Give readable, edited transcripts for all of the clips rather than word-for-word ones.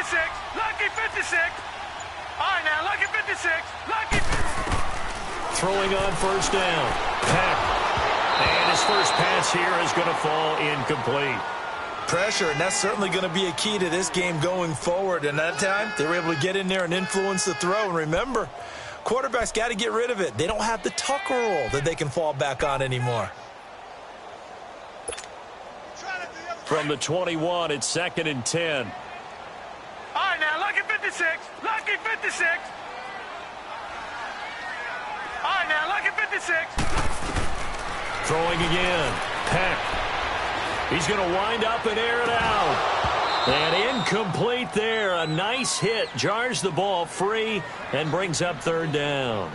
56. Lucky 56. All right, now, lucky 56. Lucky. Throwing on first down. Peck. And his first pass here is going to fall incomplete. Pressure, and that's certainly going to be a key to this game going forward. And that time, they were able to get in there and influence the throw. And remember, quarterbacks got to get rid of it. They don't have the Tucker rule that they can fall back on anymore. From the 21, it's 2nd and 10. All right, now, lucky 56. Lucky 56. All right, now, lucky 56. Throwing again. Peck. He's going to wind up and air it out. And incomplete there. A nice hit. Jars the ball free and brings up 3rd down.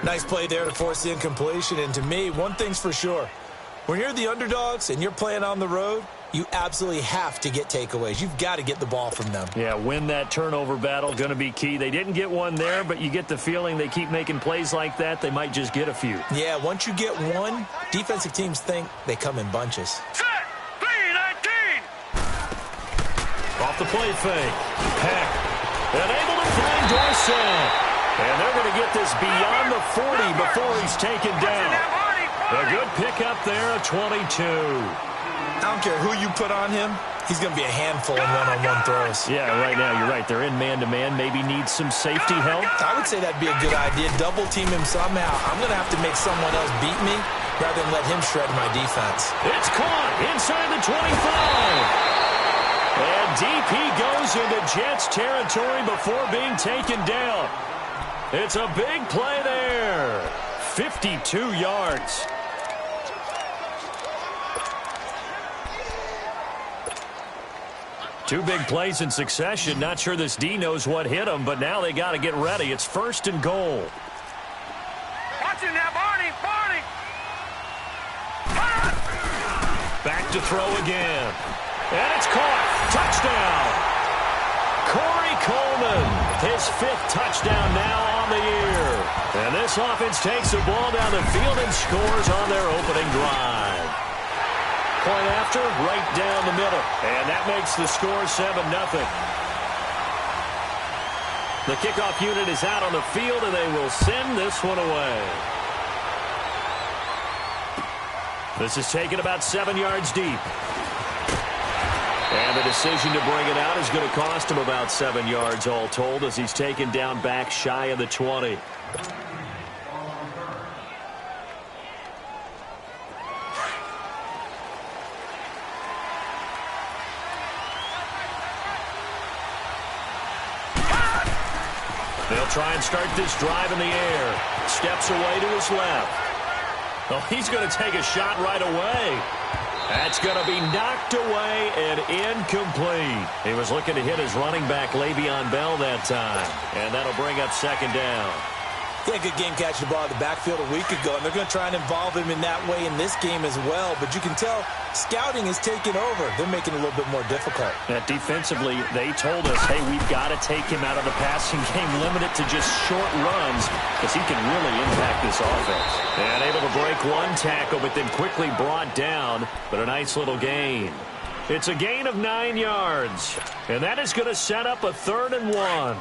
Nice play there to force the incompletion. And to me, one thing's for sure. When you're the underdogs and you're playing on the road, you absolutely have to get takeaways. You've got to get the ball from them. Yeah, win that turnover battle, going to be key. They didn't get one there, but you get the feeling they keep making plays like that, they might just get a few. Yeah, once you get one, defensive teams think they come in bunches. Set. 3-19. Off the play fake. Peck. And able to find Dorsett. And they're going to get this beyond the 40 before he's taken down. A good pickup there, a 22. I don't care who you put on him. He's going to be a handful in one-on-one throws. Yeah, right now, you're right. They're in man-to-man. Maybe need some safety help. I would say that'd be a good idea. Double team him somehow. I'm going to have to make someone else beat me rather than let him shred my defense. It's caught inside the 25. And deep he goes into Jets territory before being taken down. It's a big play there. 52 yards. Two big plays in succession. Not sure this D knows what hit him, but now they got to get ready. It's 1st and goal. Watch it now, Barney. Barney. Back to throw again. And it's caught. Touchdown. Corey Coleman, his 5th touchdown now on the year. And this offense takes the ball down the field and scores on their opening drive. Point after, right down the middle. And that makes the score 7-0. The kickoff unit is out on the field, and they will send this one away. This is taken about 7 yards deep. And the decision to bring it out is going to cost him about 7 yards all told as he's taken down back shy of the 20. They'll try and start this drive in the air. Steps away to his left. Oh, he's going to take a shot right away. That's going to be knocked away and incomplete. He was looking to hit his running back, Le'Veon Bell, that time. And that'll bring up 2nd down. He had a good game catching the ball in the backfield a week ago, and they're going to try and involve him in that way in this game as well. But you can tell scouting is taking over. They're making it a little bit more difficult. Defensively, they told us, hey, we've got to take him out of the passing game, limit it to just short runs, because he can really impact this offense. And able to break one tackle, but then quickly brought down, but a nice little gain. It's a gain of 9 yards, and that is going to set up a 3rd and 1.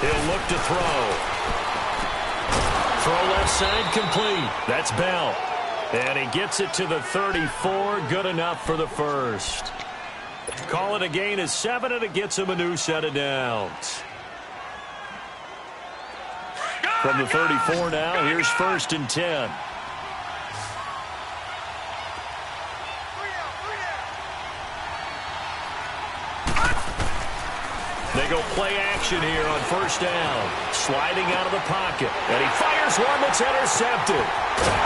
He'll look to throw. Throw left side complete. That's Bell. And he gets it to the 34. Good enough for the 1st. Call it a gain of 7, and it gets him a new set of downs. From the 34 now, here's 1st and 10. They go play action here on 1st down. Sliding out of the pocket. And he fires one that's intercepted.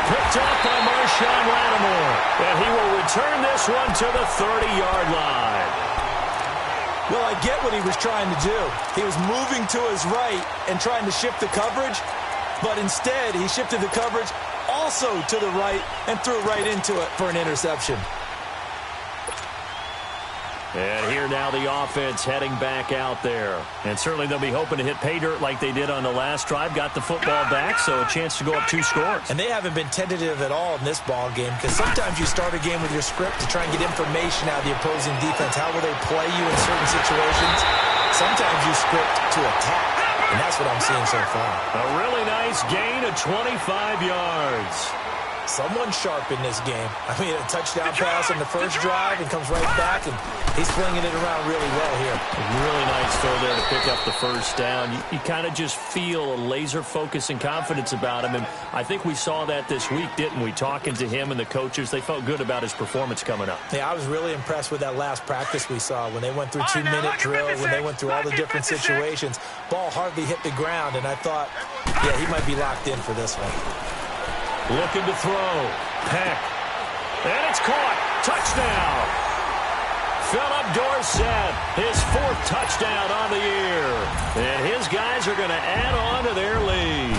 Picked up by Marshawn Lattimore. And he will return this one to the 30-yard line. Well, I get what he was trying to do. He was moving to his right and trying to shift the coverage. But instead, he shifted the coverage also to the right and threw right into it for an interception. And here now the offense heading back out there. And certainly they'll be hoping to hit pay dirt like they did on the last drive. Got the football back, so a chance to go up 2 scores. And they haven't been tentative at all in this ball game, because sometimes you start a game with your script to try and get information out of the opposing defense. How will they play you in certain situations? Sometimes you script to attack, and that's what I'm seeing so far. A really nice gain of 25 yards. Someone sharp in this game. I mean, a touchdown pass on the first drive and comes right back, and he's flinging it around really well here. Really nice throw there to pick up the first down. You kind of just feel a laser focus and confidence about him, and I think we saw that this week, didn't we? Talking to him and the coaches, they felt good about his performance coming up. Yeah, I was really impressed with that last practice we saw when they went through 2-minute drill, when they went through all the different situations. Ball hardly hit the ground, and I thought, yeah, he might be locked in for this one. Looking to throw. Peck. And it's caught. Touchdown. Philip Dorsett, his 4th touchdown on the year. And his guys are going to add on to their lead.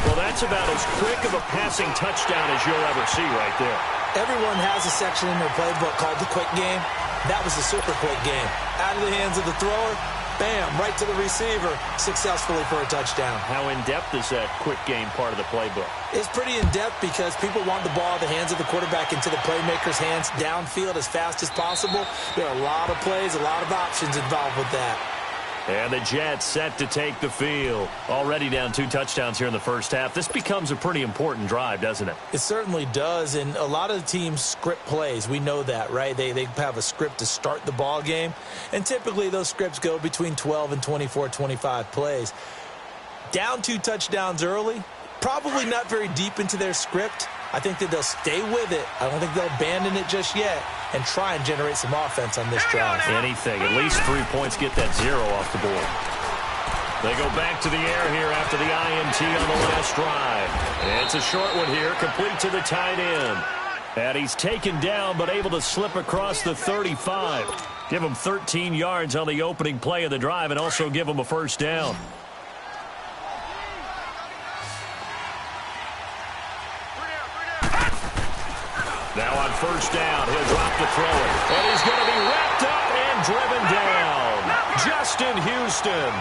Well, that's about as quick of a passing touchdown as you'll ever see right there. Everyone has a section in their playbook called the quick game. That was a super quick game. Out of the hands of the thrower, bam, right to the receiver, successfully for a touchdown. How in-depth is that quick game part of the playbook? It's pretty in-depth because people want the ball in the hands of the quarterback into the playmaker's hands downfield as fast as possible. There are a lot of plays, a lot of options involved with that. And the Jets set to take the field. Already down 2 touchdowns here in the first half. This becomes a pretty important drive, doesn't it? It certainly does, and a lot of the teams script plays. We know that, right? They have a script to start the ball game, and typically those scripts go between 12 and 24, 25 plays. Down 2 touchdowns early, probably not very deep into their script. I think that they'll stay with it. I don't think they'll abandon it just yet and try and generate some offense on this drive. Anything. At least 3 points, get that 0 off the board. They go back to the air here after the INT on the last drive. It's a short one here, complete to the tight end. And he's taken down but able to slip across the 35. Give him 13 yards on the opening play of the drive and also give him a first down. Now on first down, he'll drop to throw it. And he's going to be wrapped up and driven down. Justin Houston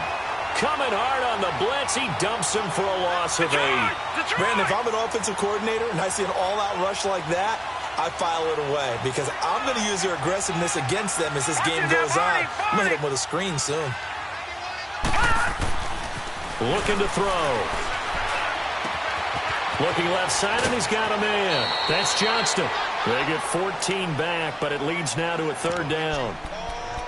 coming hard on the blitz. He dumps him for a loss of 8. Brandon, if I'm an offensive coordinator and I see an all-out rush like that, I file it away because I'm going to use their aggressiveness against them as this game goes on. I'm going to hit them with a screen soon. Looking to throw. Looking left side, and he's got a man. That's Johnston. They get 14 back, but it leads now to a 3rd down.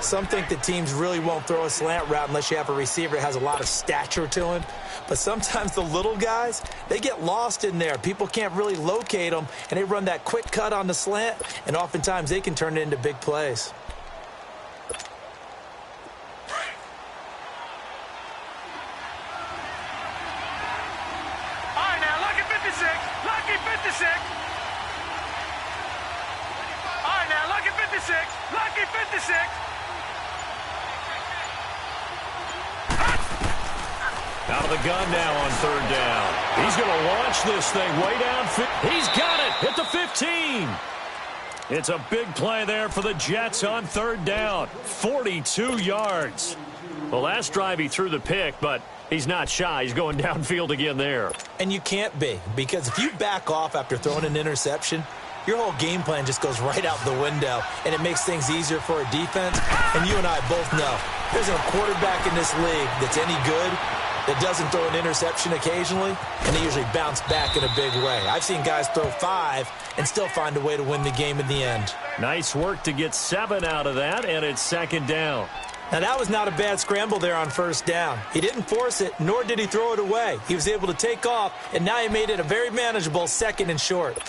Some think that teams really won't throw a slant route unless you have a receiver that has a lot of stature to him. But sometimes the little guys, they get lost in there. People can't really locate them, and they run that quick cut on the slant, and oftentimes they can turn it into big plays. Lucky 56. All right, now, lucky 56. Lucky 56. Out of the gun now on 3rd down. He's going to launch this thing way down. He's got it at the 15. It's a big play there for the Jets on 3rd down. 42 yards. The last drive he threw the pick, but he's not shy. He's going downfield again there. And you can't be, because if you back off after throwing an interception, your whole game plan just goes right out the window, and it makes things easier for a defense. And you and I both know there's a quarterback in this league that's any good that doesn't throw an interception occasionally, and they usually bounce back in a big way. I've seen guys throw 5 and still find a way to win the game in the end. Nice work to get 7 out of that, and it's 2nd down. Now, that was not a bad scramble there on 1st down. He didn't force it, nor did he throw it away. He was able to take off, and now he made it a very manageable 2nd and short.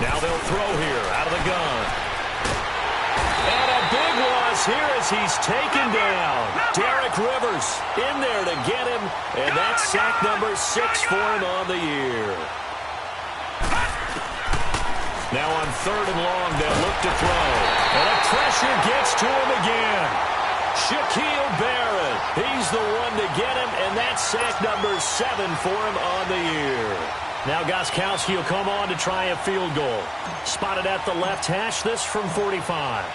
Now they'll throw here out of the gun. And a big one this here as he's taken down. Derek Rivers in there to get him, and that's sack number 6 for him on the year. Now on 3rd and long, they'll look to throw. And the pressure gets to him again. Shaquille Barrett, he's the one to get him, and that's sack number 7 for him on the year. Now Gostkowski will come on to try a field goal. Spotted at the left hash, this from 45.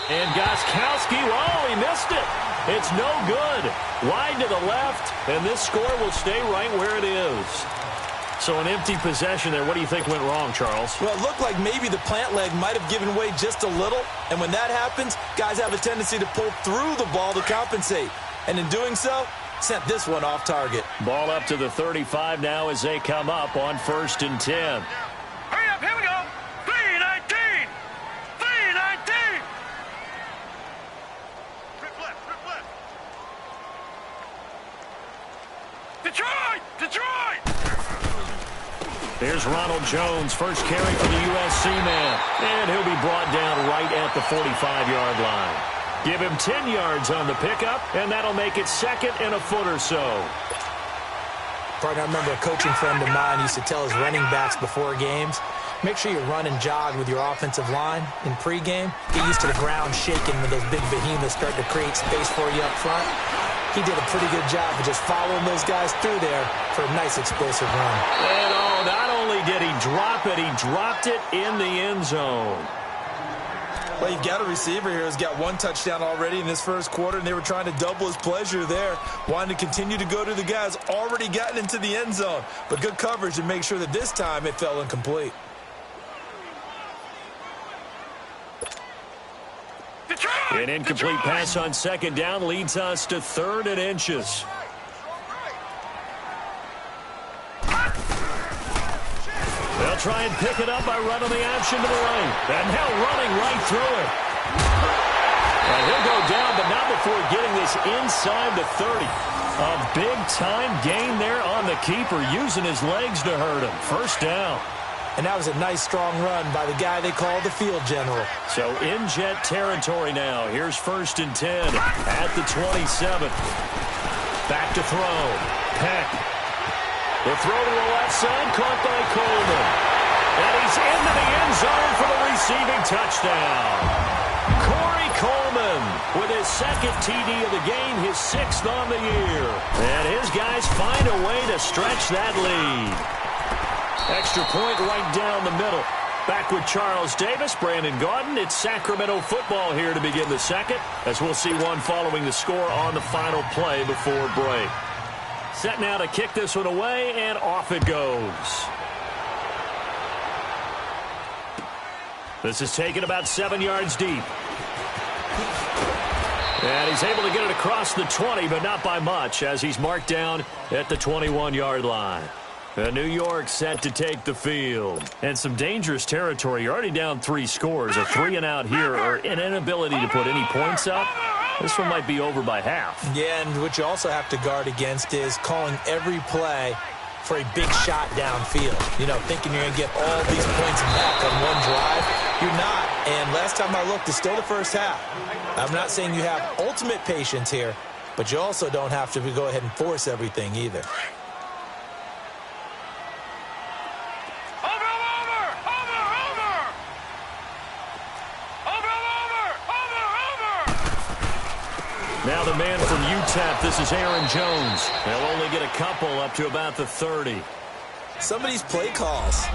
And Gostkowski, he missed it. It's no good. Wide to the left, and this score will stay right where it is. So an empty possession there. What do you think went wrong, Charles? Well, it looked like maybe the plant leg might have given way just a little. And when that happens, guys have a tendency to pull through the ball to compensate. And in doing so, sent this one off target. Ball up to the 35 now as they come up on 1st and 10. Hurry up, here we go. 3-19. 3-19. Rip left. Detroit! Here's Ronald Jones, first carry for the USC man. And he'll be brought down right at the 45-yard line. Give him 10 yards on the pickup, and that'll make it 2nd and a foot or so. Partner, I remember a coaching friend of mine used to tell his running backs before games, make sure you run and jog with your offensive line in pregame. Get used to the ground shaking when those big behemoths start to create space for you up front. He did a pretty good job of just following those guys through there for a nice explosive run. And not only did he drop it, he dropped it in the end zone. Well, you've got a receiver here who's got 1 touchdown already in this first quarter, and they were trying to double his pleasure there, wanting to continue to go to the guys already gotten into the end zone. But good coverage to make sure that this time it fell incomplete. An incomplete pass on 2nd down leads us to 3rd and inches. They'll try and pick it up by running the option to the right. And now running right through it. And he'll go down, but not before getting this inside the 30. A big-time gain there on the keeper, using his legs to hurt him. 1st down. And that was a nice, strong run by the guy they call the field general. So in jet territory now. Here's 1st and 10 at the 27. Back to throw. Peck. The throw to the left side, caught by Coleman. And he's into the end zone for the receiving touchdown. Corey Coleman with his 2nd TD of the game, his 6th on the year. And his guys find a way to stretch that lead. Extra point right down the middle. Back with Charles Davis, Brandon Gaudin. It's Sacramento football here to begin the 2nd, as we'll see one following the score on the final play before break. Set now to kick this one away, and off it goes. This is taken about 7 yards deep. And he's able to get it across the 20, but not by much, as he's marked down at the 21-yard line. New York set to take the field. And some dangerous territory. You're already down 3 scores. A 3-and-out here, or an inability to put any points up. This one might be over by half. Yeah, and what you also have to guard against is calling every play for a big shot downfield. You know, thinking you're going to get all these points back on one drive. You're not. And last time I looked, it's still the first half. I'm not saying you have ultimate patience here, but you also don't have to go ahead and force everything either. Now the man from UTEP, this is Aaron Jones. They'll only get a couple up to about the 30. Some of these play calls,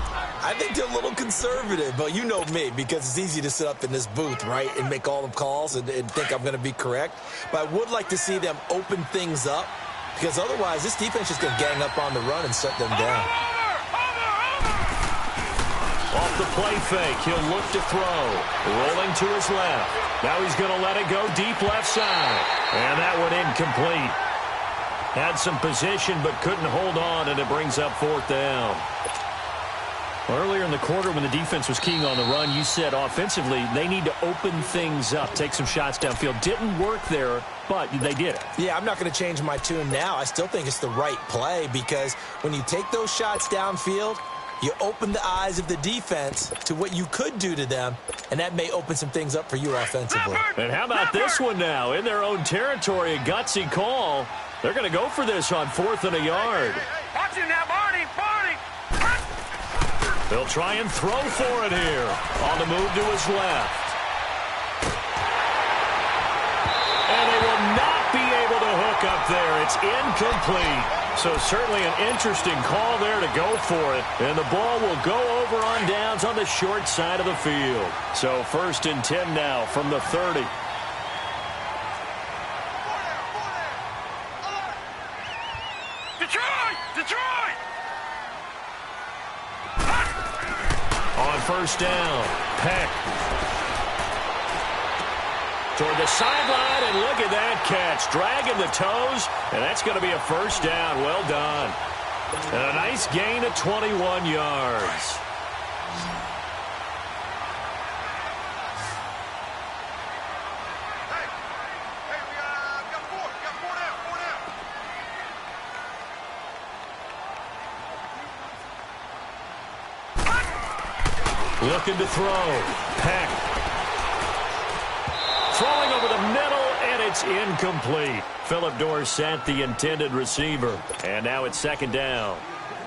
I think they're a little conservative, but you know me, because it's easy to sit up in this booth, right, and make all the calls and think I'm going to be correct. But I would like to see them open things up, because otherwise this defense is going to gang up on the run and shut them down. Off the play fake, he'll look to throw. Rolling to his left. Now he's going to let it go deep left side. And that one incomplete. Had some position but couldn't hold on, and it brings up 4th down. Earlier in the quarter when the defense was keying on the run, you said offensively they need to open things up, take some shots downfield. Didn't work there, but they did it. Yeah, I'm not going to change my tune now. I still think it's the right play, because when you take those shots downfield, You open the eyes of the defense to what you could do to them, and that may open some things up for you offensively. And how about this one now? In their own territory, a gutsy call. They're going to go for this on 4th and a yard. Watch him now, Barney! Barney! They'll try and throw for it here. On the move to his left. And they will not be able to hook up there. It's incomplete. So certainly an interesting call there to go for it. And the ball will go over on downs on the short side of the field. So 1st and 10 now from the 30. Detroit! Detroit! On 1st down, Peck. Toward the sideline, and look at that catch. Dragging the toes, and that's going to be a 1st down. Well done. And a nice gain of 21 yards. Looking to throw. Peck. Throwing over the middle, and it's incomplete. Phillip Dorsett, the intended receiver. And now it's 2nd down.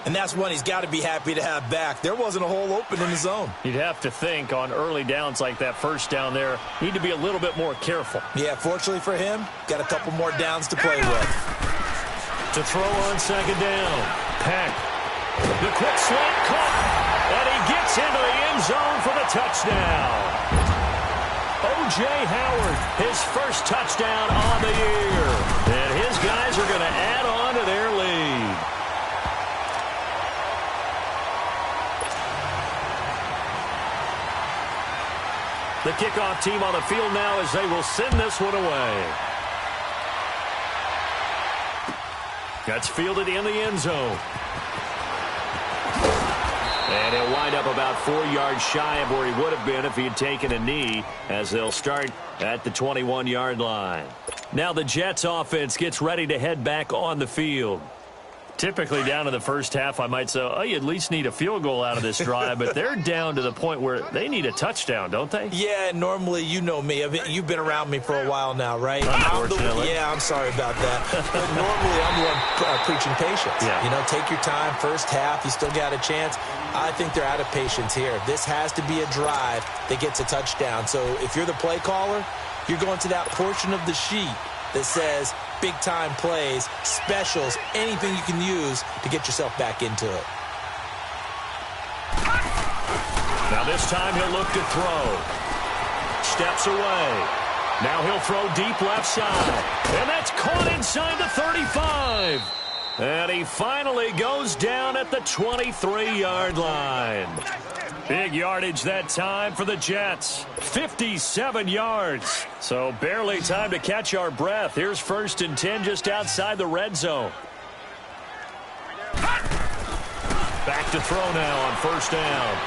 And that's one he's got to be happy to have back. There wasn't a hole open in the zone. You'd have to think on early downs like that 1st down there, need to be a little bit more careful. Yeah, fortunately for him, got a couple more downs to play with. To throw on 2nd down. Peck. The quick slant caught. And he gets into the end zone for the touchdown. O.J. Howard, his 1st touchdown on the year. And his guys are going to add on to their lead. The kickoff team on the field now as they will send this one away. That's fielded in the end zone. And he'll wind up about 4 yards shy of where he would have been if he had taken a knee, as they'll start at the 21-yard line. Now the Jets offense gets ready to head back on the field. Typically down in the 1st half, I might say, oh, you at least need a field goal out of this drive, but they're down to the point where they need a touchdown, don't they? Yeah, normally, you know me. You've been around me for a while now, right? Unfortunately. I'm sorry about that. But normally, I'm the one preaching patience. Yeah. You know, take your time. 1st half, you still got a chance. I think they're out of patience here. This has to be a drive that gets a touchdown. So if you're the play caller, you're going to that portion of the sheet that says big-time plays, specials, anything you can use to get yourself back into it. Now this time he'll look to throw. Steps away. Now he'll throw deep left side. And that's caught inside the 35. And he finally goes down at the 23-yard line. Big yardage that time for the Jets. 57 yards. So barely time to catch our breath. Here's 1st and 10 just outside the red zone. Back to throw now on 1st down.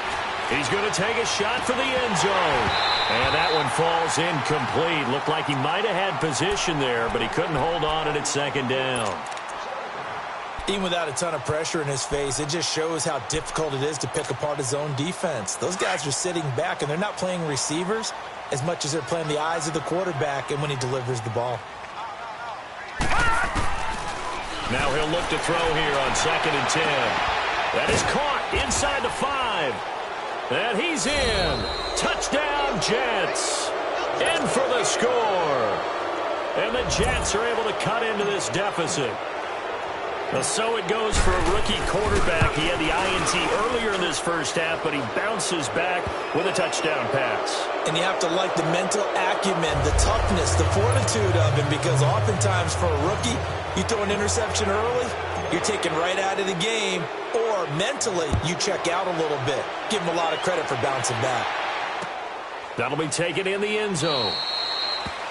He's going to take a shot for the end zone. And that one falls incomplete. Looked like he might have had position there, but he couldn't hold on at its 2nd down. Even without a ton of pressure in his face, it just shows how difficult it is to pick apart his own defense. Those guys are sitting back, and they're not playing receivers as much as they're playing the eyes of the quarterback and when he delivers the ball. Now he'll look to throw here on 2nd and 10. That is caught inside the 5. And he's in. Touchdown, Jets. In for the score. And the Jets are able to cut into this deficit. So it goes for a rookie quarterback. He had the INT earlier in this 1st half, but he bounces back with a touchdown pass. And you have to like the mental acumen, the toughness, the fortitude of him, because oftentimes for a rookie, you throw an interception early, you're taken right out of the game, or mentally you check out a little bit. Give him a lot of credit for bouncing back. That'll be taken in the end zone.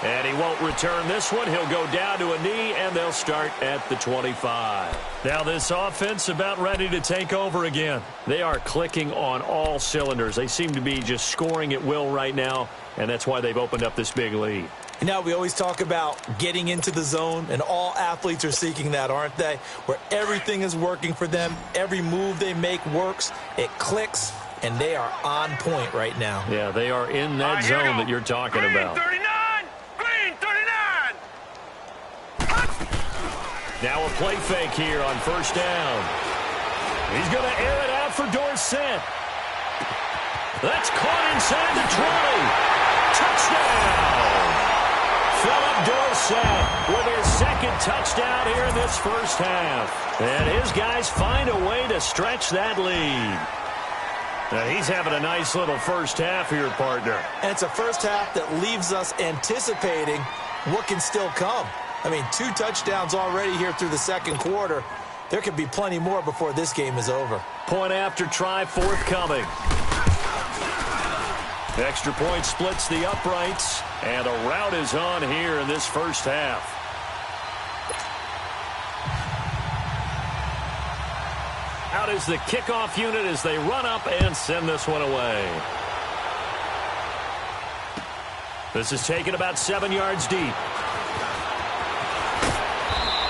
And he won't return this one. He'll go down to a knee, and they'll start at the 25. Now this offense about ready to take over again. They are clicking on all cylinders. They seem to be just scoring at will right now, and that's why they've opened up this big lead. You know, we always talk about getting into the zone, and all athletes are seeking that, aren't they? Where everything is working for them, every move they make works, it clicks, and they are on point right now. Yeah, they are in that zone that you're talking about. 39! Green 39! Now a play fake here on first down. He's going to air it out for Dorsett. That's caught inside the 20. Touchdown! Philip Dorsett with his second touchdown here in this first half. And his guys find a way to stretch that lead. Now he's having a nice little first half here, partner. And it's a first half that leaves us anticipating what can still come. I mean, 2 touchdowns already here through the second quarter. There could be plenty more before this game is over. Point after try forthcoming. Extra point splits the uprights, and a rout is on here in this first half. Out is the kickoff unit as they run up and send this one away. This is taken about 7 yards deep.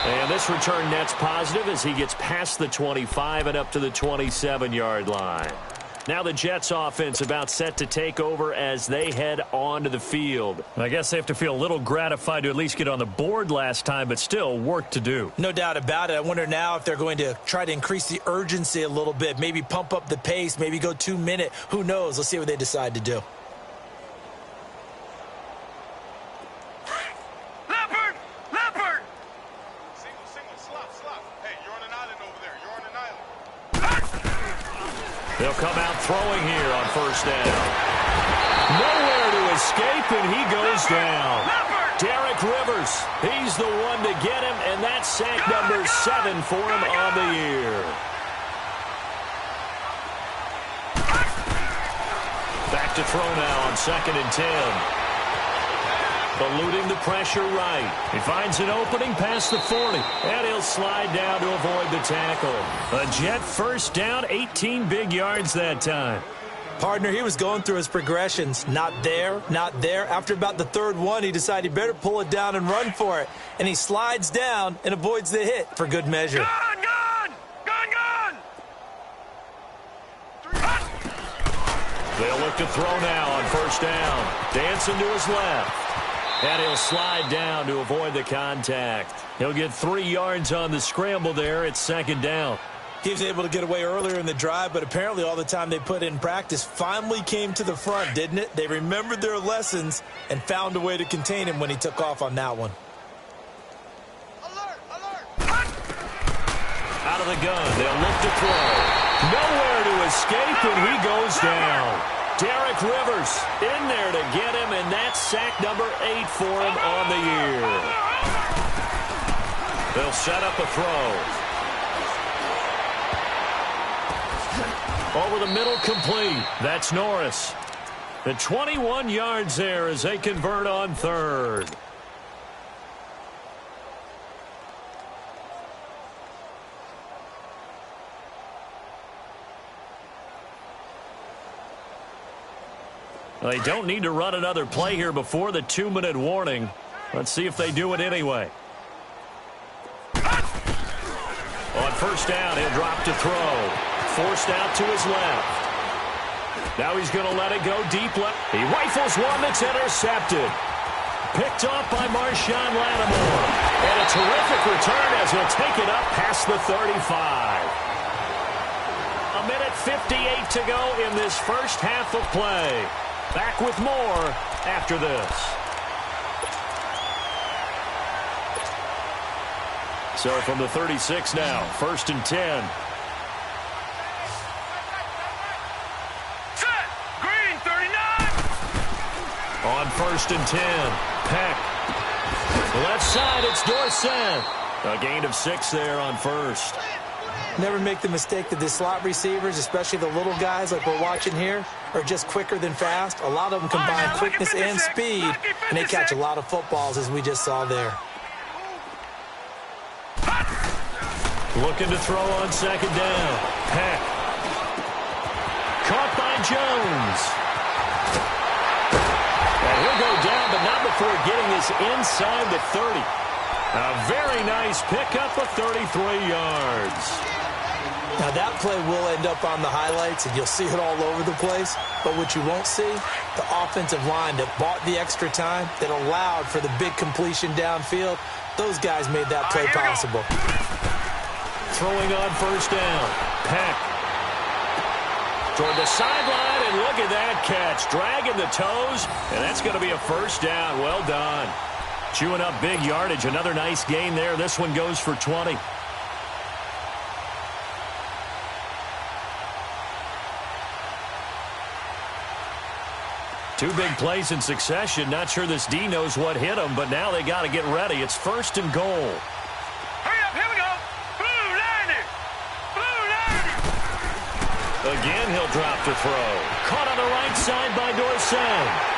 And this return net's positive as he gets past the 25 and up to the 27-yard line. Now the Jets offense about set to take over as they head onto the field. I guess they have to feel a little gratified to at least get on the board last time, but still work to do. No doubt about it. I wonder now if they're going to try to increase the urgency a little bit, maybe pump up the pace, maybe go 2-minute. Who knows? Let's see what they decide to do. They'll come out throwing here on first down. Nowhere to escape, and he goes down. Derek Rivers, he's the one to get him, and that's sack number 7 for him on the year. Back to throw now on 2nd and 10. Eluding the pressure right. He finds an opening past the 40, and he'll slide down to avoid the tackle. A Jet first down, 18 big yards that time. Partner, he was going through his progressions. Not there, not there. After about the 3rd one, he decided he better pull it down and run for it. And he slides down and avoids the hit for good measure. Gone! They'll look to throw now on first down. Dancing to his left. And he'll slide down to avoid the contact. He'll get 3 yards on the scramble there. It's 2nd down. He was able to get away earlier in the drive, but apparently all the time they put in practice finally came to the front, didn't it? They remembered their lessons and found a way to contain him when he took off on that one. Alert! Out of the gun, they'll look to throw. Nowhere to escape, and he goes down. Derek Rivers in there to get him, and that's sack number 8 for him on the year. They'll set up a throw. Over the middle, complete. That's Norris. The 21 yards there as they convert on 3rd. They don't need to run another play here before the 2-minute warning. Let's see if they do it anyway. On first down, he'll drop to throw. Forced out to his left. Now he's going to let it go deep left. He rifles one that's intercepted. Picked off by Marshawn Lattimore. And a terrific return as he'll take it up past the 35. 1:58 to go in this first half of play. Back with more after this. So from the 36 now, 1st and 10. Set! Green 39! On 1st and 10, Peck. Left side, it's Dorsett. A gain of 6 there on 1st. Never make the mistake that the slot receivers, especially the little guys like we're watching here, are just quicker than fast. A lot of them combine quickness and speed, and they catch a lot of footballs, as we just saw there. Looking to throw on 2nd down. Peck. Caught by Jones. And he'll go down, but not before getting his gets inside the 30. A very nice pickup of 33 yards. Now, that play will end up on the highlights, and you'll see it all over the place. But what you won't see, the offensive line that bought the extra time, that allowed for the big completion downfield, those guys made that play possible. Throwing on first down. Peck. Toward the sideline, and look at that catch. Dragging the toes, and that's going to be a first down. Well done. Chewing up big yardage. Another nice gain there. This one goes for 20. Two big plays in succession. Not sure this D knows what hit him, but now they got to get ready. It's first and goal. Hurry up, here we go. Blue line. Blue line. Again, he'll drop to throw. Caught on the right side by Dorsett.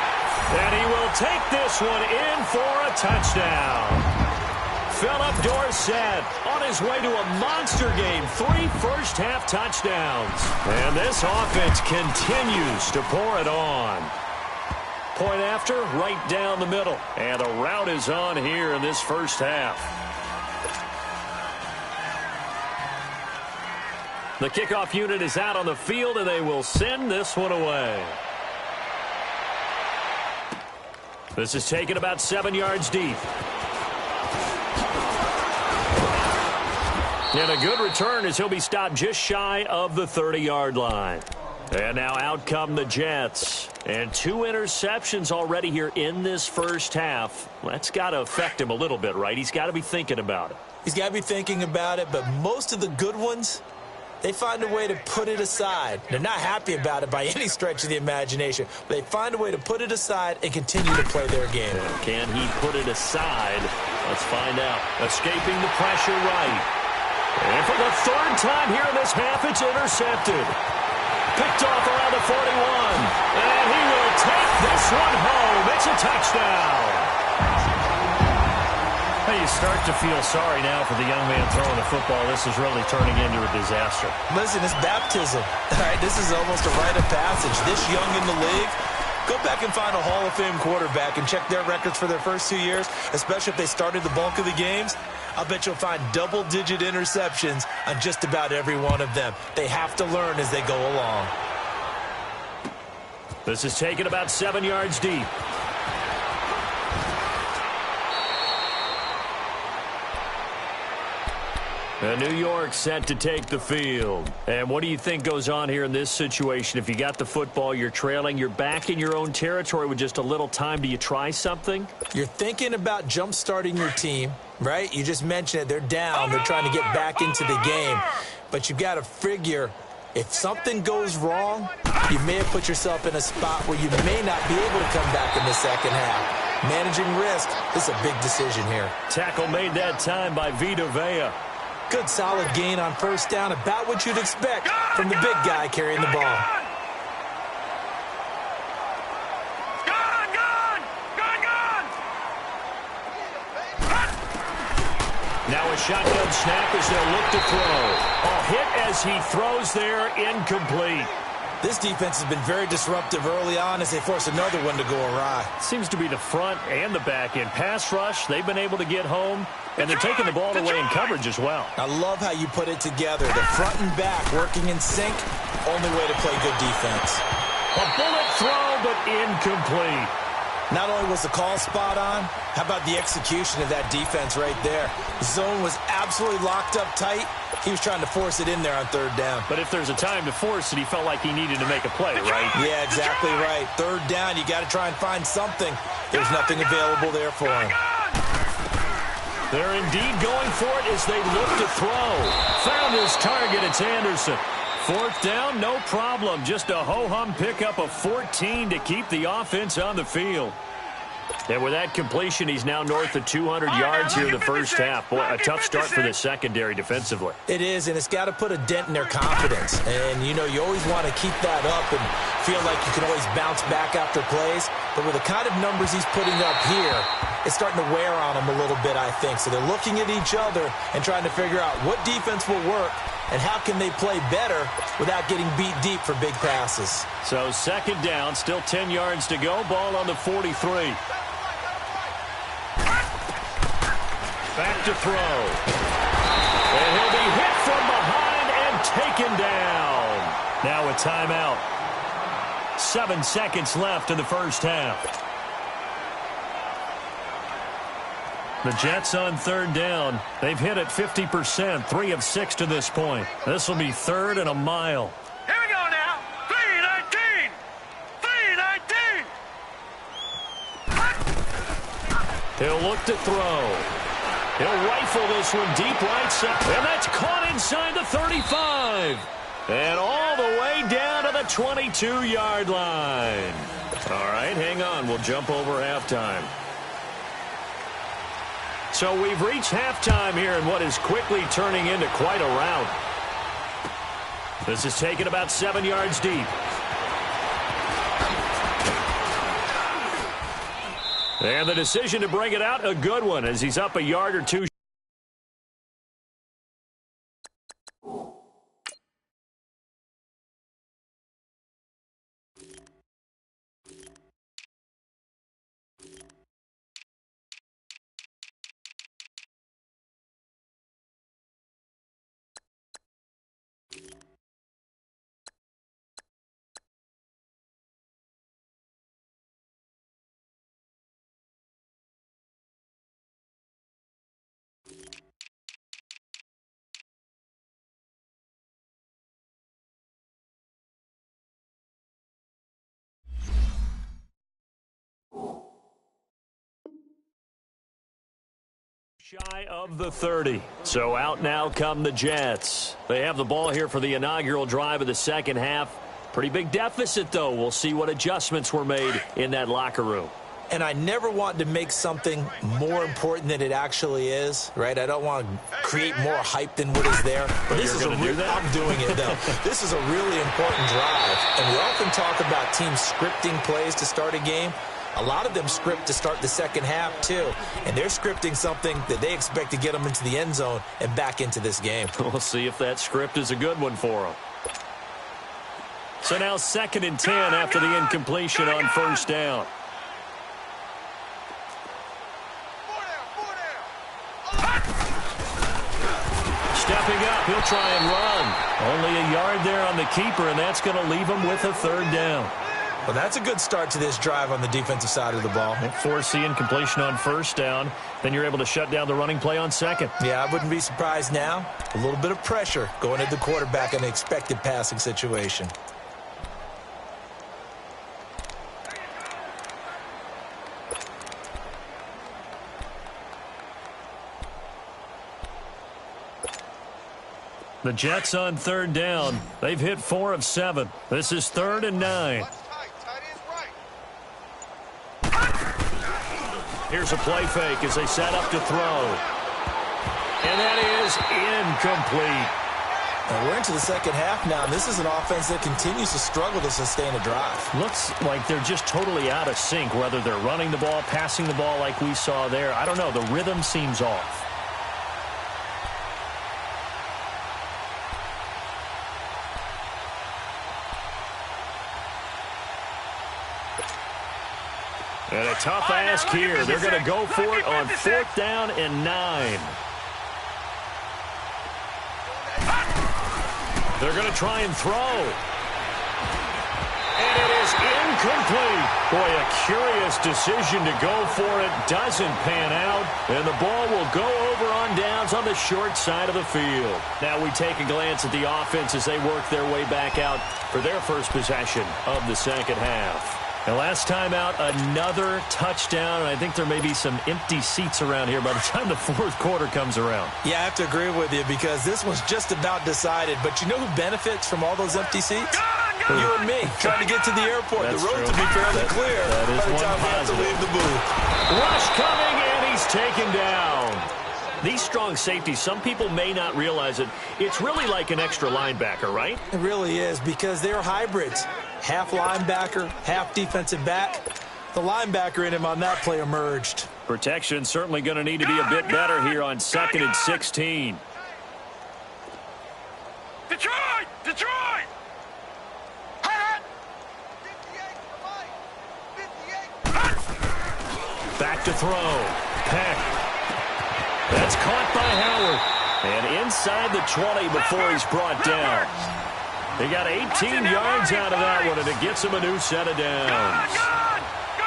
And he will take this one in for a touchdown. Philip Dorsett on his way to a monster game. 3 first-half touchdowns. And this offense continues to pour it on. Point after, right down the middle. And the route is on here in this first half. The kickoff unit is out on the field, and they will send this one away. This is taken about 7 yards deep. And a good return as he'll be stopped just shy of the 30-yard line. And now out come the Jets. And 2 interceptions already here in this first half. That's got to affect him a little bit, right? He's got to be thinking about it. He's got to be thinking about it, but most of the good ones, they find a way to put it aside. They're not happy about it by any stretch of the imagination, but they find a way to put it aside and continue to play their game. Can he put it aside? Let's find out. Escaping the pressure right. And for the 3rd time here in this half, it's intercepted. Picked off around the 41. And he will take this one home. It's a touchdown. You start to feel sorry now for the young man throwing the football. This is really turning into a disaster. Listen, it's baptism. All right, this is almost a rite of passage. This young in the league, go back and find a Hall of Fame quarterback and check their records for their first 2 years, especially if they started the bulk of the games. I'll bet you'll find double-digit interceptions on just about every one of them. They have to learn as they go along. This is taken about 7 yards deep. And New York set to take the field. And what do you think goes on here in this situation? If you got the football, you're trailing, you're back in your own territory with just a little time. Do you try something? You're thinking about jump-starting your team, right? You just mentioned it. They're down. They're trying to get back into the game. But you've got to figure, if something goes wrong, you may have put yourself in a spot where you may not be able to come back in the second half. Managing risk is a big decision here. Tackle made that time by Vita Vea. Good solid gain on first down, about what you'd expect from the big guy carrying the ball. Now a shotgun snap as they'll look to throw. A hit as he throws there, incomplete. This defense has been very disruptive early on as they force another one to go awry. Seems to be the front and the back end. Pass rush, they've been able to get home, and they're taking the ball away in coverage as well. I love how you put it together. The front and back working in sync, only way to play good defense. A bullet throw, but incomplete. Not only was the call spot on, how about the execution of that defense right there? The zone was absolutely locked up tight. He was trying to force it in there on third down. But if there's a time to force it, he felt like he needed to make a play, right? Yeah, exactly right. Third down, you got to try and find something. There's nothing available there for him. They're indeed going for it as they look to throw. Found his target. It's Anderson. 4th down, no problem. Just a ho-hum pickup of 14 to keep the offense on the field. And with that completion, he's now north of 200 yards here in the first half. Boy, a tough start for the secondary defensively. It is, and it's got to put a dent in their confidence. And, you know, you always want to keep that up and feel like you can always bounce back after plays. But with the kind of numbers he's putting up here, it's starting to wear on them a little bit, I think. So they're looking at each other and trying to figure out what defense will work and how can they play better without getting beat deep for big passes. So 2nd down, still 10 yards to go. Ball on the 43. Back to throw. And he'll be hit from behind and taken down. Now a timeout. 7 seconds left in the first half. The Jets on third down. They've hit it 50%, 3 of 6 to this point. This will be third and a mile. Here we go now. 3-19. 3-19. He'll look to throw. He'll rifle this one deep right side. And that's caught inside the 35. And all the way down to the 22-yard line. All right, hang on. We'll jump over halftime. So we've reached halftime here in what is quickly turning into quite a rout. This is taken about 7 yards deep. And the decision to bring it out, a good one, as he's up a yard or two. Shy of the 30. So out now come the Jets. They have the ball here for the inaugural drive of the second half. Pretty big deficit, though. We'll see what adjustments were made in that locker room. And I never want to make something more important than it actually is, right? I don't want to create more hype than what is there. But this is I'm doing it, though. This is a really important drive. And we often talk about teams scripting plays to start a game. A lot of them script to start the second half, too. And they're scripting something that they expect to get them into the end zone and back into this game. We'll see if that script is a good one for them. So now 2nd and 10 after the incompletion on first down. Stepping up, he'll try and run. Only a yard there on the keeper, and that's going to leave him with a third down. Well, that's a good start to this drive on the defensive side of the ball. Force the incompletion on first down. Then you're able to shut down the running play on second. Yeah, I wouldn't be surprised now. A little bit of pressure going at the quarterback in an expected passing situation. The Jets on third down. They've hit 4 of 7. This is 3rd and 9. Here's a play fake as they set up to throw. And that is incomplete. And we're into the second half now. This is an offense that continues to struggle to sustain a drive. Looks like they're just totally out of sync, whether they're running the ball, passing the ball like we saw there. I don't know. The rhythm seems off. And a tough ask here. They're going to go for it on 4th down and 9. They're going to try and throw. And it is incomplete. Boy, a curious decision to go for it. Doesn't pan out. And the ball will go over on downs on the short side of the field. Now we take a glance at the offense as they work their way back out for their first possession of the second half. And last time out, another touchdown. And I think there may be some empty seats around here by the time the 4th quarter comes around. Yeah, I have to agree with you because this was just about decided. But you know who benefits from all those empty seats? You and me, trying to get to the airport. That's the road true. to be fairly clear That is by the one time we have to positive. leave the booth. Rush coming, and he's taken down. These strong safeties, some people may not realize it. It's really like an extra linebacker, right? It really is because they're hybrids. Half linebacker, half defensive back. The linebacker in him on that play emerged. Protection certainly going to need to be a bit better here on 2nd and 16. Detroit! Detroit! Back to throw. Peck. That's caught by Howard. And inside the 20 before he's brought down. He got 18 yards out of that one, and it gets him a new set of downs.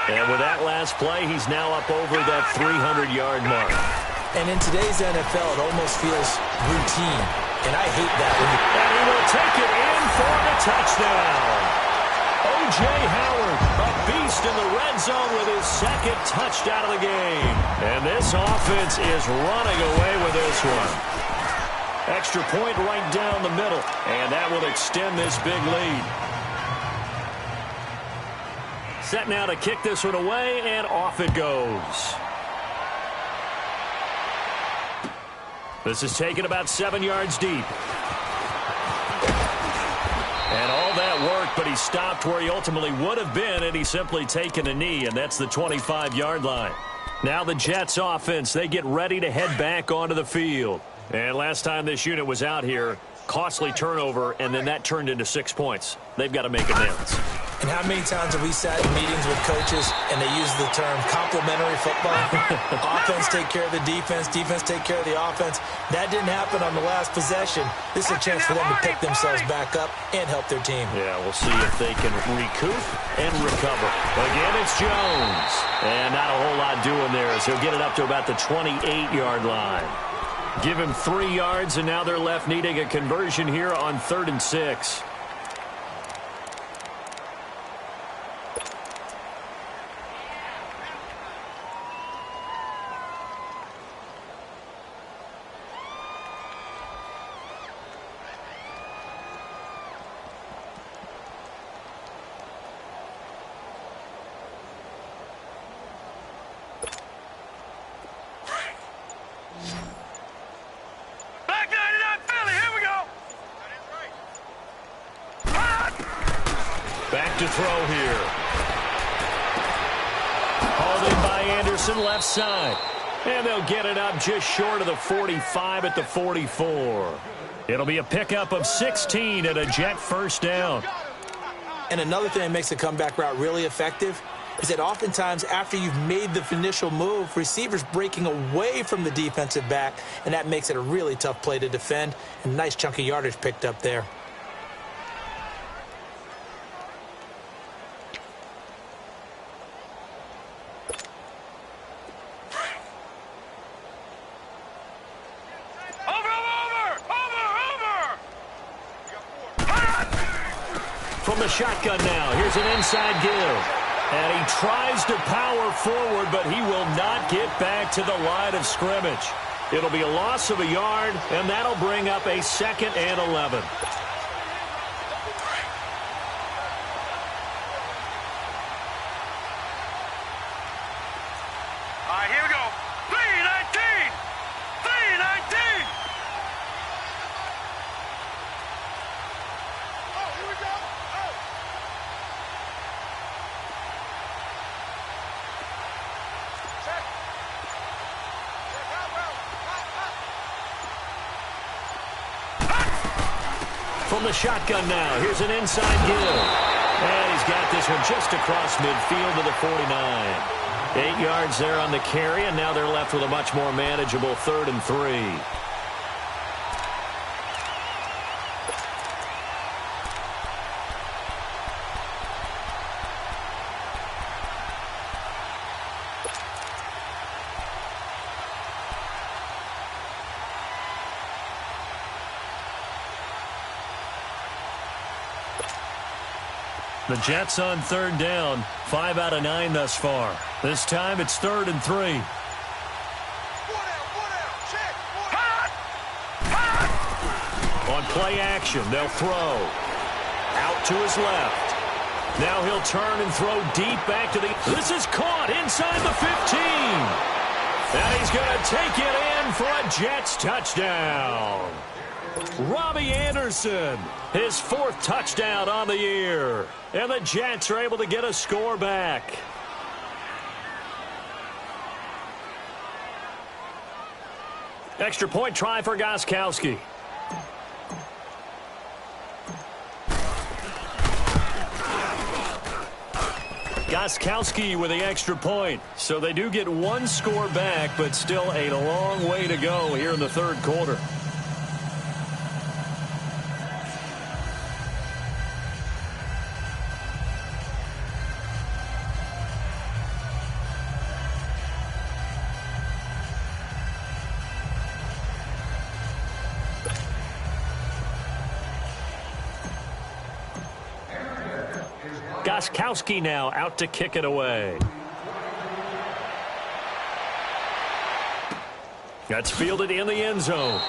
And with that last play, he's now up over that 300-yard mark. And in today's NFL, it almost feels routine. And I hate that. And he will take it in for the touchdown. O.J. Howard, a beast in the red zone with his second touchdown of the game. And this offense is running away with this one. Extra point right down the middle. And that will extend this big lead. Set now to kick this one away, and off it goes. This is taken about 7 yards deep. And all that worked, but he stopped where he ultimately would have been, and he's simply taken a knee, and that's the 25-yard line. Now the Jets offense, they get ready to head back onto the field. And last time this unit was out here, costly turnover, and then that turned into 6 points. They've got to make amends. And how many times have we sat in meetings with coaches and they use the term complementary football? Offense take care of the defense, defense take care of the offense. That didn't happen on the last possession. This is a chance for them to pick themselves back up and help their team. Yeah, we'll see if they can recoup and recover. Again, it's Jones. And not a whole lot doing there as he'll get it up to about the 28-yard line. Give him 3 yards, and now they're left needing a conversion here on 3rd and 6. Back to throw here. Hauled in by Anderson, left side. And they'll get it up just short of the 45 at the 44. It'll be a pickup of 16 and a Jet first down. And another thing that makes the comeback route really effective is that oftentimes after you've made the initial move, receivers breaking away from the defensive back, and that makes it a really tough play to defend. A nice chunk of yardage picked up there. From the shotgun now, here's an inside give. And he tries to power forward, but he will not get back to the line of scrimmage. It'll be a loss of a yard, and that'll bring up a 2nd and 11. All right, here we go. 319! 319! Oh, here we go. Oh. Check. Check out, bro. From the shotgun now, here's an inside give. And he's got this one just across midfield to the 49. 8 yards there on the carry, and now they're left with a much more manageable 3rd and 3. The Jets on 3rd down, 5 out of 9 thus far. This time it's 3rd and 3. On play action, they'll throw. Out to his left. Now he'll turn and throw deep back to the... This is caught inside the 15. And he's going to take it in for a Jets touchdown. Robbie Anderson, his 4th touchdown on the year. And the Jets are able to get a score back. Extra point try for Gostkowski. Gostkowski with the extra point. So they do get one score back, but still a long way to go here in the third quarter. Gostkowski now out to kick it away. That's fielded in the end zone.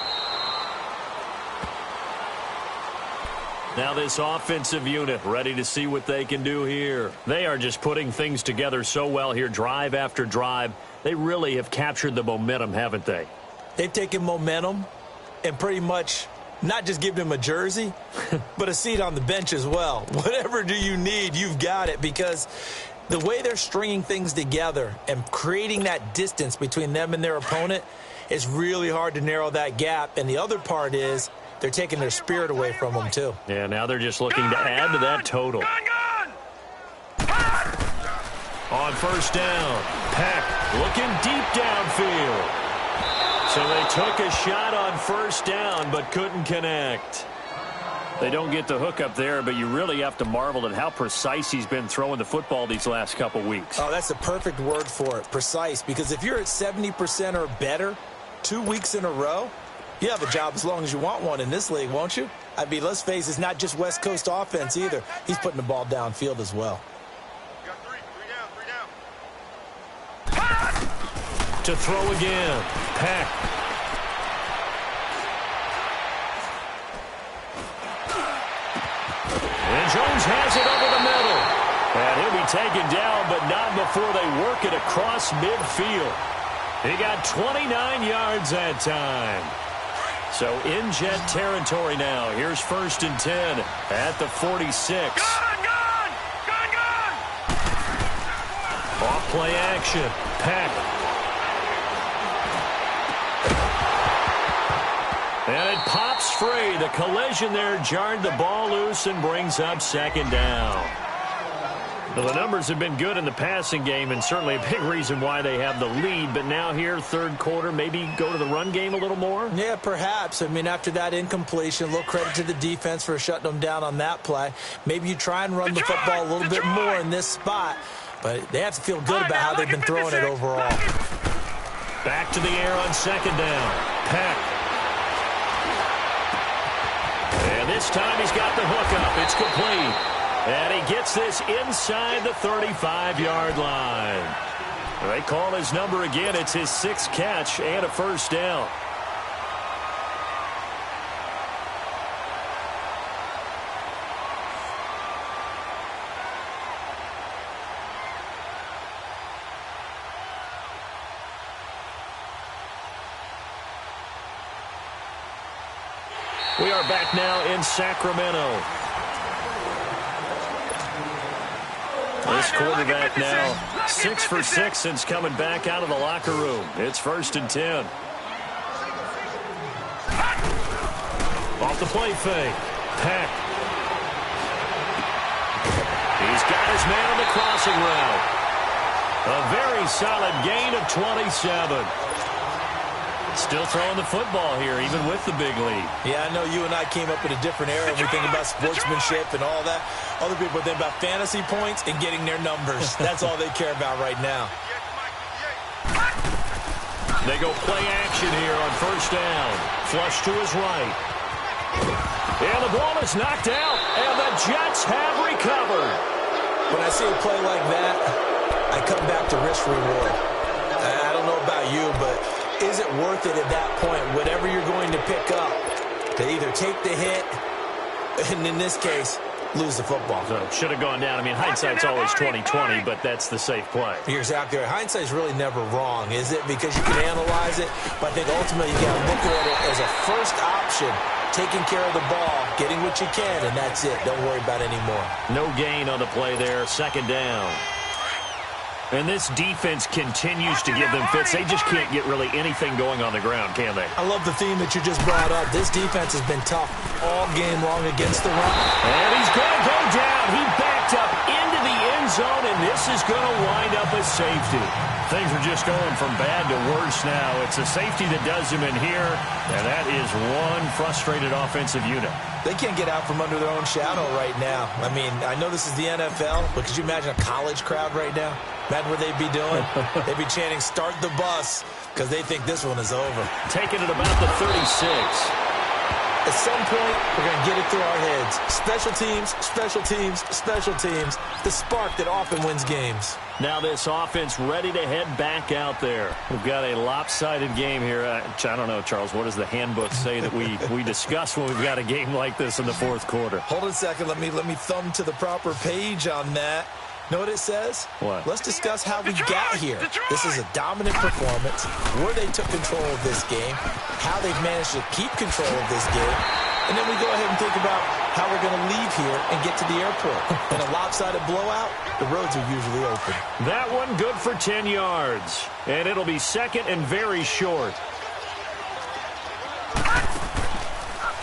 Now this offensive unit ready to see what they can do here. They are just putting things together so well here, drive after drive. They really have captured the momentum, haven't they? They've taken momentum and pretty much not just give him a jersey, but a seat on the bench as well. Whatever do you need, you've got it, because the way they're stringing things together and creating that distance between them and their opponent is really hard to narrow that gap. And the other part is they're taking their spirit away from them, too. Yeah, now they're just looking to add to that total. On first down, Peck looking deep downfield. So they took a shot on first down, but couldn't connect. They don't get the hook up there, but you really have to marvel at how precise he's been throwing the football these last couple weeks. Oh, that's the perfect word for it, precise. Because if you're at 70% or better 2 weeks in a row, you have a job as long as you want one in this league, won't you? I mean, let's face it, it's not just West Coast offense either. He's putting the ball downfield as well. To throw again, Peck. And Jones has it over the middle. And he'll be taken down, but not before they work it across midfield. He got 29 yards that time. So in Jet territory now. Here's 1st and 10 at the 46. Off play action, Peck. And it pops free. The collision there jarred the ball loose and brings up 2nd down. Well, the numbers have been good in the passing game, and certainly a big reason why they have the lead. But now here, third quarter, maybe go to the run game a little more? Yeah, perhaps. I mean, after that incompletion, a little credit to the defense for shutting them down on that play. Maybe you try and run the football a little bit more in this spot. But they have to feel good about how they've been throwing it overall. Back to the air on 2nd down. Peck. And this time he's got the hook up. It's complete. And he gets this inside the 35-yard line. They call his number again. It's his 6th catch and a 1st down. We are back now in Sacramento. This quarterback now 6 for 6 since coming back out of the locker room. It's 1st and 10. Off the play fake. Peck. He's got his man on the crossing route. A very solid gain of 27. Still throwing the football here, even with the big lead. Yeah, I know you and I came up in a different era. We think about sportsmanship and all that. Other people think about fantasy points and getting their numbers. That's all they care about right now. They go play action here on 1st down. Flush to his right. And the ball is knocked out, and the Jets have recovered. When I see a play like that, I come back to risk reward. I don't know about you, but is it worth it at that point, whatever you're going to pick up, to either take the hit, and in this case, lose the football? So should have gone down. I mean, hindsight's always 20/20, but that's the safe play. You're exactly right. Hindsight's really never wrong, is it? Because you can analyze it, but I think ultimately you got to look at it as a first option, taking care of the ball, getting what you can, and that's it. Don't worry about it anymore. No gain on the play there. 2nd down. And this defense continues to give them fits. They just can't get really anything going on the ground, can they? I love the theme that you just brought up. This defense has been tough all game long against the run. And he's going to go down. He backed up into the end zone, and this is is going to wind up a safety. Things are just going from bad to worse now. It's a safety that does him in here, and that is one frustrated offensive unit. They can't get out from under their own shadow right now. I mean, I know this is the NFL, but could you imagine a college crowd right now? Imagine what they'd be doing. They'd be chanting, "Start the bus," because they think this one is over. Taking it about the 36. At some point, we're going to get it through our heads. Special teams, special teams, special teams. The spark that often wins games. Now this offense ready to head back out there. We've got a lopsided game here. I don't know, Charles, what does the handbook say that we discuss when we've got a game like this in the fourth quarter? Hold on a second. Let me thumb to the proper page on that. Know what it says? What? Let's discuss how we got here. This is a dominant performance, where they took control of this game, how they've managed to keep control of this game, and then we go ahead and think about how we're going to leave here and get to the airport. In a lopsided blowout, the roads are usually open. That one good for 10 yards, and it'll be second and very short.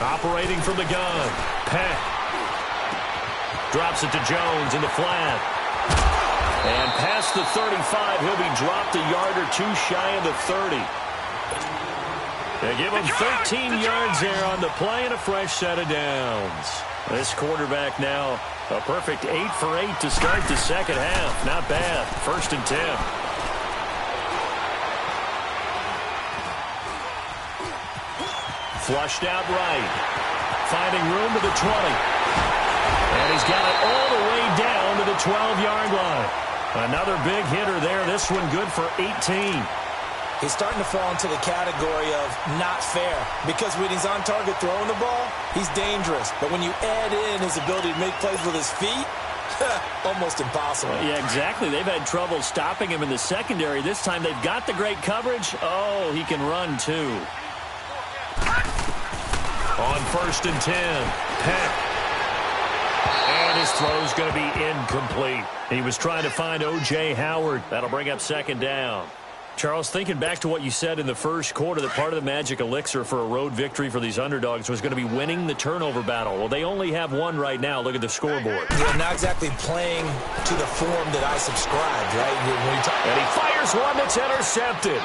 Operating from the gun, Peck. Drops it to Jones in the flat. And past the 35, he'll be dropped a yard or two shy of the 30. They give him 13 yards there on the play and a fresh set of downs. This quarterback now a perfect 8 for 8 to start the second half. Not bad. 1st and 10. Flushed out right. Finding room to the 20. And he's got it all the way down to the 12-yard line. Another big hitter there. This one good for 18. He's starting to fall into the category of not fair, because when he's on target throwing the ball, he's dangerous. But when you add in his ability to make plays with his feet, almost impossible. Yeah, exactly. They've had trouble stopping him in the secondary. This time they've got the great coverage. Oh, he can run too. On 1st and 10, Peck. And his throw's going to be incomplete. He was trying to find O.J. Howard. That'll bring up 2nd down. Charles, thinking back to what you said in the first quarter, that part of the magic elixir for a road victory for these underdogs was going to be winning the turnover battle. Well, they only have one right now. Look at the scoreboard. Yeah, not exactly playing to the form that I subscribed, right? And he fires one that's intercepted.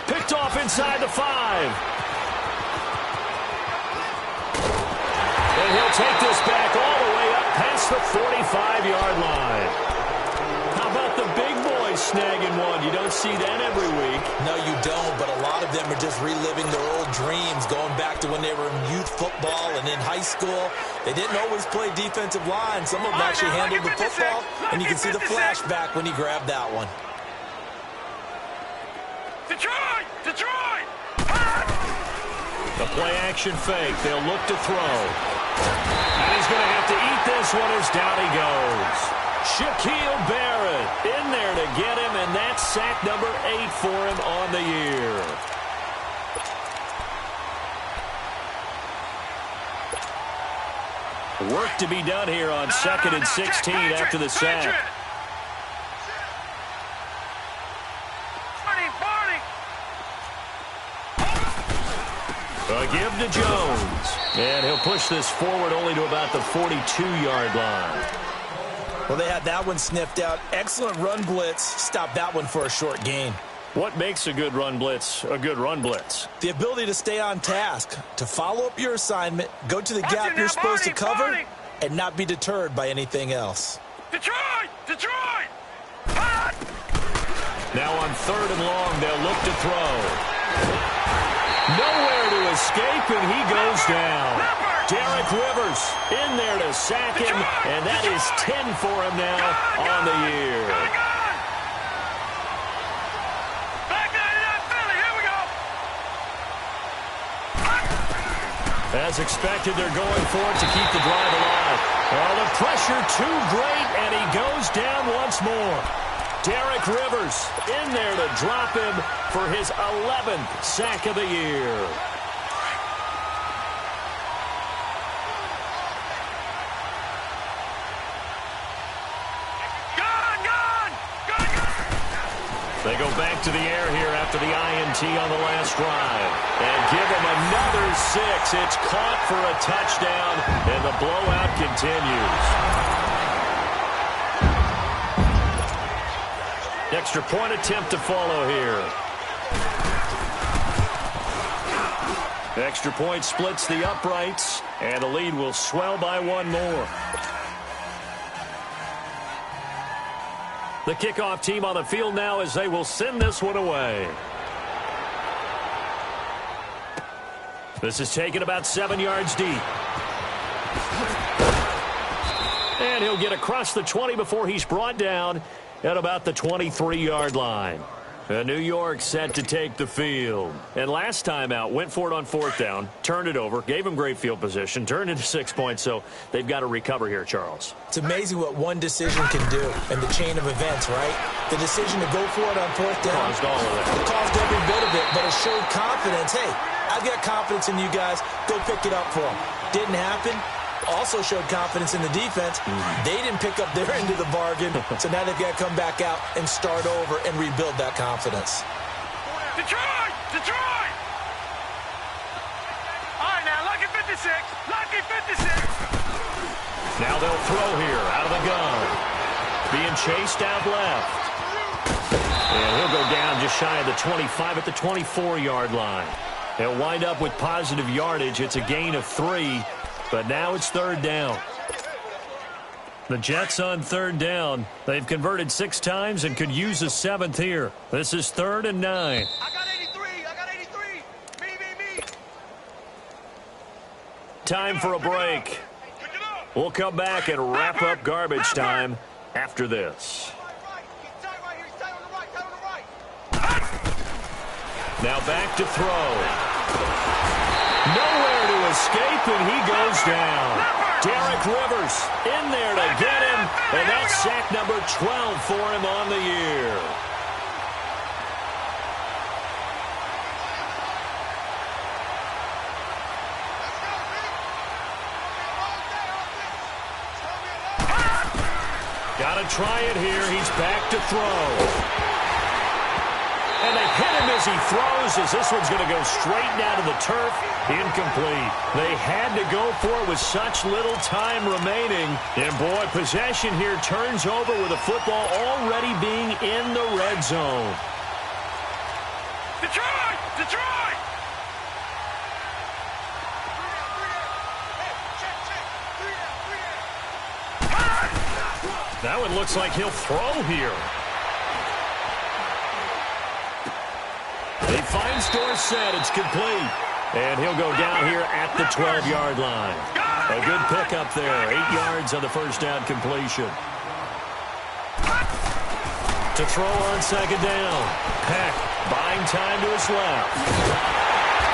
Picked off inside the 5. And he'll take this back all the way up past the 45-yard line. How about the big boys snagging one? You don't see that every week. No, you don't, but a lot of them are just reliving their old dreams, going back to when they were in youth football and in high school. They didn't always play defensive line. Some of them actually handled the football, and you can see the flashback when he grabbed that one. Detroit! Detroit! The play-action fake. They'll look to throw. And he's going to have to eat this one as down he goes. Shaquille Barrett in there to get him, and that's sack number 8 for him on the year. Work to be done here on 2nd and 16 after the sack. A give to Jones. And he'll push this forward only to about the 42-yard line. Well, they had that one sniffed out. Excellent run blitz. Stopped that one for a short gain. What makes a good run blitz a good run blitz? The ability to stay on task, to follow up your assignment, go to the gap you're supposed to cover, and not be deterred by anything else. Detroit! Detroit! Now on 3rd and long, they'll look to throw. Nowhere to escape, and he goes down. Derek Rivers in there to sack him, and that is 10 for him now on the year. Back 99 Philly, here we go. As expected, they're going for it to keep the drive alive. Oh, the pressure too great, and he goes down once more. Derek Rivers in there to drop him for his 11th sack of the year. They go back to the air here after the INT on the last drive. And give them another 6. It's caught for a touchdown, and the blowout continues. Extra point attempt to follow here. Extra point splits the uprights, and the lead will swell by one more. The kickoff team on the field now as they will send this one away. This is taken about 7 yards deep. And he'll get across the 20 before he's brought down at about the 23-yard line. New York set to take the field. And last time out, went for it on 4th down, turned it over, gave him great field position, turned into 6 points, so they've got to recover here, Charles. It's amazing what one decision can do in the chain of events, right? The decision to go for it on 4th down Caused all of that. It caused every bit of it, but it showed confidence. Hey, I've got confidence in you guys. Go pick it up for them. Didn't happen. Also showed confidence in the defense. They didn't pick up their end of the bargain, so now they've got to come back out and start over and rebuild that confidence. Detroit! Detroit! All right, now, lucky 56. Lucky 56. Now they'll throw here out of the gun. Being chased out left. And he'll go down just shy of the 25 at the 24-yard line. He'll wind up with positive yardage. It's a gain of 3. But now it's 3rd down. The Jets on 3rd down. They've converted 6 times and could use a 7th here. This is 3rd and 9. I got 83. I got 83. Me. Time for a break. We'll come back and wrap up garbage time after this. Now back to throw. Nowhere to escape, and he goes down. Derek Rivers in there to get him, and that's sack number 12 for him on the year. Got to try it here. He's back to throw. And they hit him as he throws, as this one's going to go straight down to the turf. Incomplete. They had to go for it with such little time remaining. And, boy, possession here turns over with the football already being in the red zone. Detroit! Detroit! That one looks like he'll throw here. He finds Dorsett. It's complete. And he'll go down here at the 12-yard line. A good pickup there. 8 yards on the first down completion. To throw on 2nd down. Peck buying time to his left.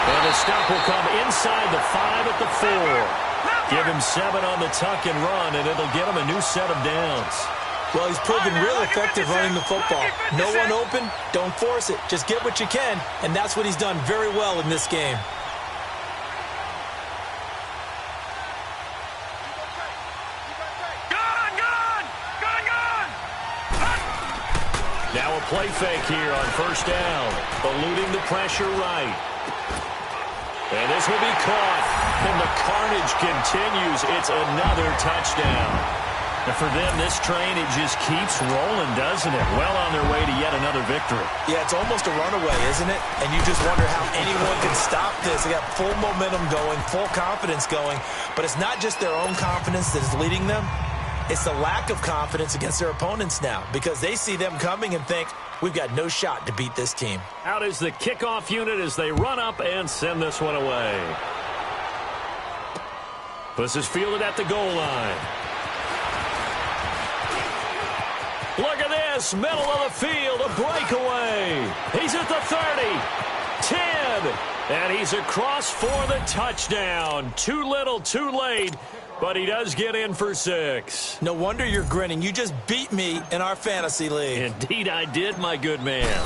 And the stop will come inside the 5 at the 4. Give him 7 on the tuck and run, and it'll get him a new set of downs. Well, he's proven real effective running the football. No one open, don't force it. Just get what you can, and that's what he's done very well in this game. Now a play fake here on 1st down. Eluding the pressure right. And this will be caught. And the carnage continues. It's another touchdown. And for them, this train, it just keeps rolling, doesn't it? Well on their way to yet another victory. Yeah, it's almost a runaway, isn't it? And you just wonder how anyone can stop this. They got full momentum going, full confidence going. But it's not just their own confidence that is leading them. It's the lack of confidence against their opponents now, because they see them coming and think, we've got no shot to beat this team. Out is the kickoff unit as they run up and send this one away. This is fielded at the goal line. Look at this, middle of the field, a breakaway. He's at the 30, 10, and he's across for the touchdown. Too little, too late, but he does get in for 6. No wonder you're grinning. You just beat me in our fantasy league. Indeed I did, my good man.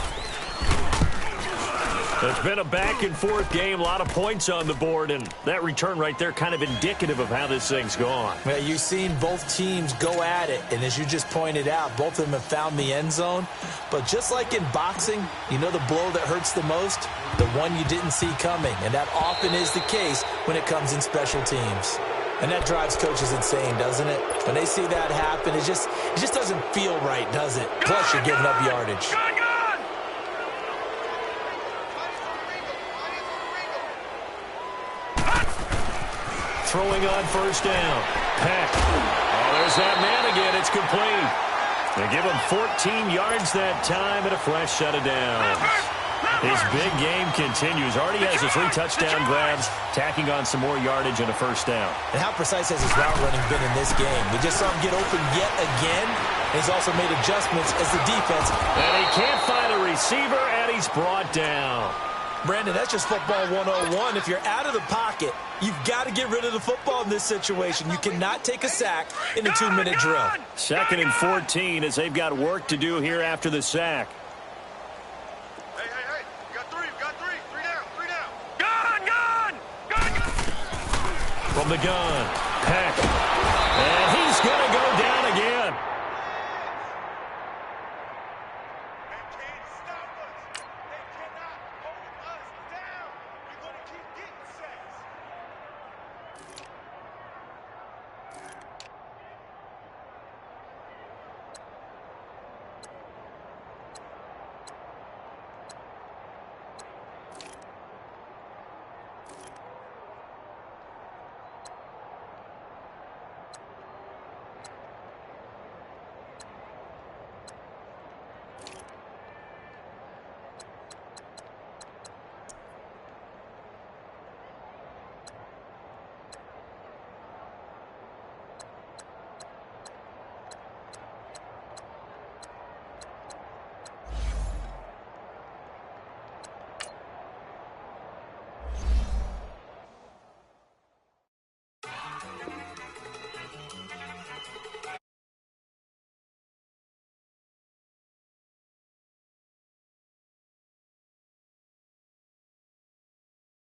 It's been a back-and-forth game, a lot of points on the board, and that return right there kind of indicative of how this thing's gone. Well, you've seen both teams go at it, and as you just pointed out, both of them have found the end zone. But just like in boxing, you know the blow that hurts the most? The one you didn't see coming, and that often is the case when it comes in special teams. And that drives coaches insane, doesn't it? When they see that happen, it just doesn't feel right, does it? Plus, you're giving up yardage. Throwing on first down. Peck. Oh, there's that man again. It's complete. They give him 14 yards that time, and a flash shut it down. His big game continues. Already has the 3 touchdown grabs, tacking on some more yardage and a first down. And how precise has his route running been in this game? We just saw him get open yet again. And he's also made adjustments as the defense. And he can't find a receiver, and he's brought down. Brandon, that's just football 101. If you're out of the pocket, you've got to get rid of the football in this situation. You cannot take a sack in a 2-minute drill. 2nd and 14 as they've got work to do here after the sack. Hey, you got 3, you got 3. 3 down. Gun! From the gun, Peck.